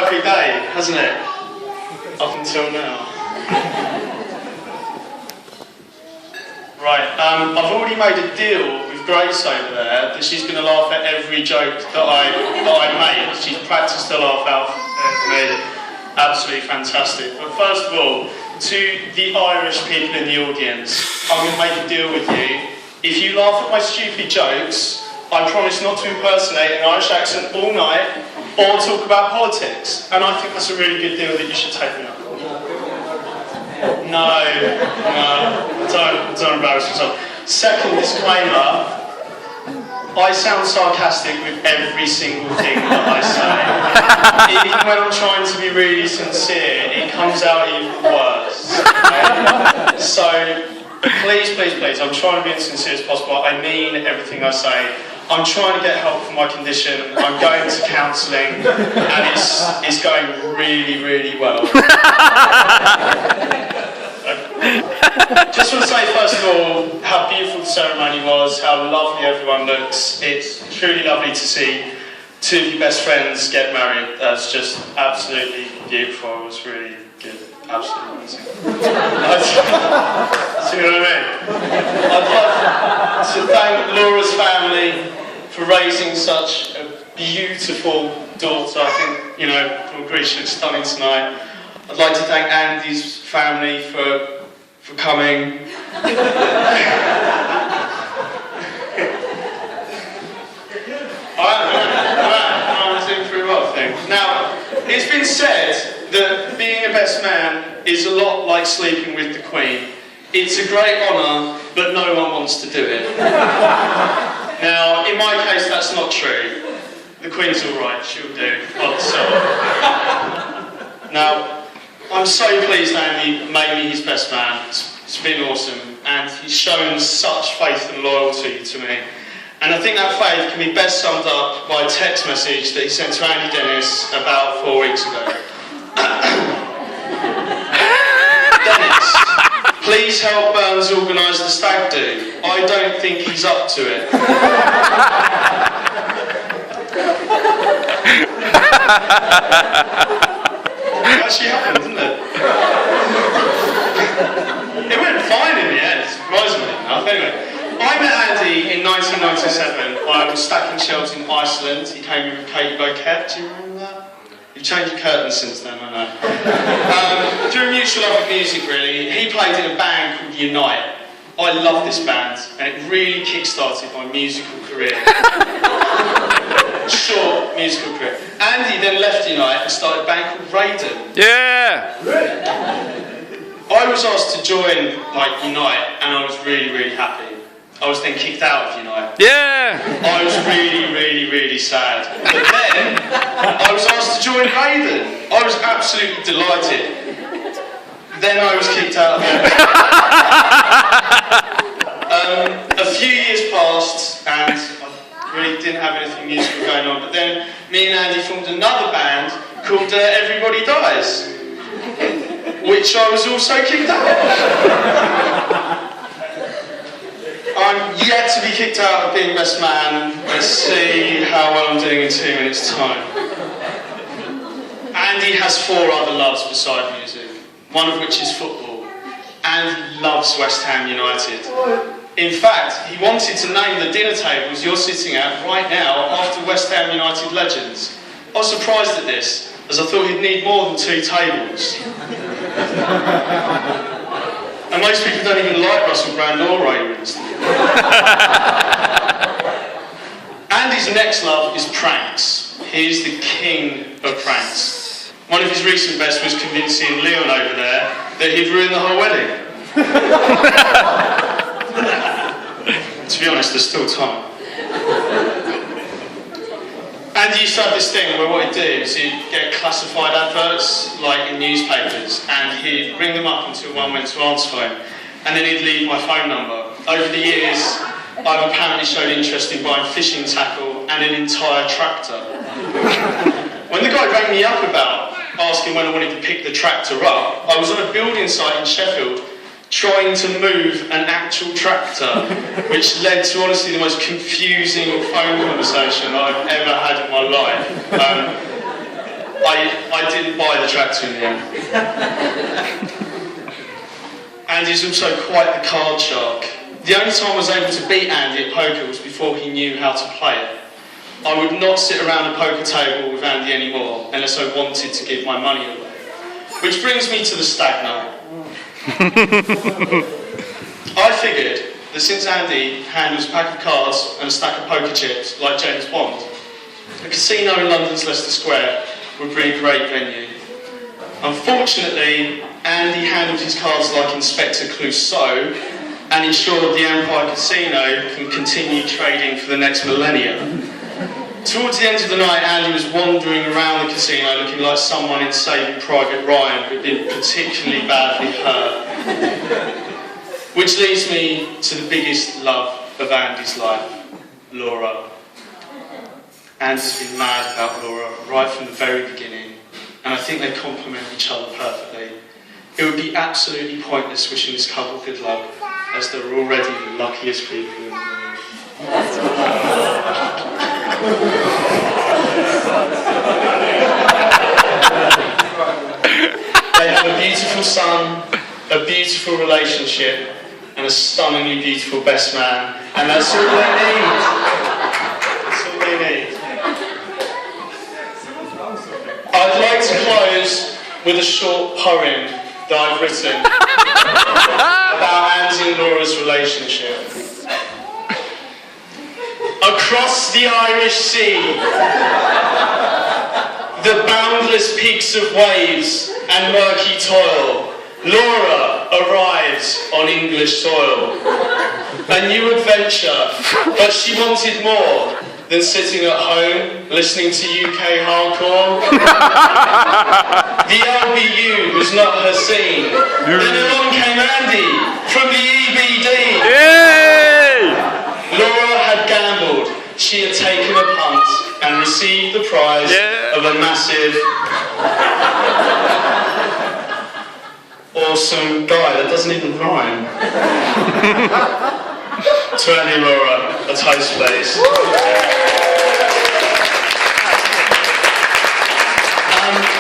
perfect day, hasn't it? Up until now. Right, I've already made a deal with Grace over there that she's going to laugh at every joke that I make. She's practiced a laugh out for me. Absolutely fantastic. But first of all, to the Irish people in the audience, I'm going to make a deal with you. If you laugh at my stupid jokes, I promise not to impersonate an Irish accent all night or talk about politics. And I think that's a really good deal that you should take me up. No, don't embarrass yourself. Second disclaimer, I sound sarcastic with every single thing that I say. Even when I'm trying to be really sincere, it comes out even worse. Okay? So, please, I'm trying to be as sincere as possible. I mean everything I say. I'm trying to get help for my condition. I'm going to counselling, and it's going really, really well. Just want to say first of all how beautiful the ceremony was, how lovely everyone looks. It's truly lovely to see two of your best friends get married. That's just absolutely beautiful. It was really good, absolutely amazing. See what I mean? I'd like to thank Laura's family for raising such a beautiful daughter. I think, you know, from Greece she looks stunning tonight. I'd like to thank Andy's family for coming. I'm doing pretty well, I think. Now, it's been said that being a best man is a lot like sleeping with the Queen. It's a great honour, but no one wants to do it. Now, in my case, that's not true. The Queen's alright, she'll do. Now, I'm so pleased Andy made me his best man. It's been awesome, and he's shown such faith and loyalty to me. And I think that faith can be best summed up by a text message that he sent to Andy Dennis about 4 weeks ago. Dennis, please help Burns organise the stag do. I don't think he's up to it. It actually happened, didn't it? It went fine in the end, surprisingly enough. Anyway, I met Andy in 1997. I was stacking shelves in Iceland. He came with Katie Bouquet. Do you remember that? You've changed your curtains since then, I know. Through a mutual love of music, really, he played in a band called Unite. I love this band, and it really kick-started my musical career. Short musical career. Andy then left Unite and started a band called Raiden. Yeah! I was asked to join Unite, and I was really, really happy. I was then kicked out of Unite. Yeah! I was really, really, really sad. But then, I was asked to join Raiden. I was absolutely delighted. Then I was kicked out of it. A few years passed, and I really didn't have anything musical going on. But then, me and Andy formed another band called Everybody Dies, which I was also kicked out of. I'm yet to be kicked out of being best man. Let's see how well I'm doing in 2 minutes' time. Andy has 4 other loves beside music, one of which is football, and he loves West Ham United. In fact, he wanted to name the dinner tables you're sitting at right now after West Ham United legends. I was surprised at this, as I thought he'd need more than 2 tables. And most people don't even like Russell Brand or Ray Winston. Andy's next love is pranks. He is the king of pranks. One of his recent best was convincing Leon over there that he'd ruined the whole wedding. To be honest, there's still time. Andy used to have this thing where what he'd do is he'd get classified adverts, like in newspapers, and he'd ring them up until one went to answer phone, and then he'd leave my phone number. Over the years, I've apparently shown interest in buying fishing tackle and an entire tractor. When the guy rang me up about asking when I wanted to pick the tractor up, I was on a building site in Sheffield trying to move an actual tractor, which led to honestly the most confusing phone conversation I've ever had in my life. I didn't buy the tractor in the end. Andy's also quite the card shark. The only time I was able to beat Andy at poker was before he knew how to play it. I would not sit around a poker table with Andy anymore unless I wanted to give my money away. Which brings me to the stag night. I figured that since Andy handles a pack of cards and a stack of poker chips like James Bond, a casino in London's Leicester Square would be a great venue. Unfortunately, Andy handled his cards like Inspector Clouseau and ensured the Empire Casino can continue trading for the next millennium. Towards the end of the night, Andy was wandering around the casino looking like someone in Saving Private Ryan who had been particularly badly hurt. Which leads me to the biggest love of Andy's life, Laura. Andy's been mad about Laura right from the very beginning, and I think they complement each other perfectly. It would be absolutely pointless wishing this couple good luck, as they're already the luckiest people in the world. They have a beautiful son, a beautiful relationship, and a stunningly beautiful best man, and that's all they need. That's all they need. I'd like to close with a short poem that I've written about Andy and Laura's relationship. Across the Irish Sea, the boundless peaks of waves and murky toil, Laura arrives on English soil. A new adventure, but she wanted more than sitting at home listening to UK hardcore. The LBU was not her scene. Then along came Andy from the EBD. Yay! Laura had gambled. She had taken a punt and received the prize of a massive, awesome guy. That doesn't even rhyme. To Andy and Laura, a toast please.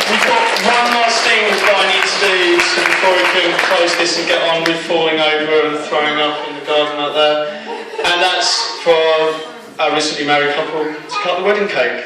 We've got one last thing that I need to do before we can close this and get on with falling over and throwing up in the garden out there. And that's for our recently married couple to cut the wedding cake.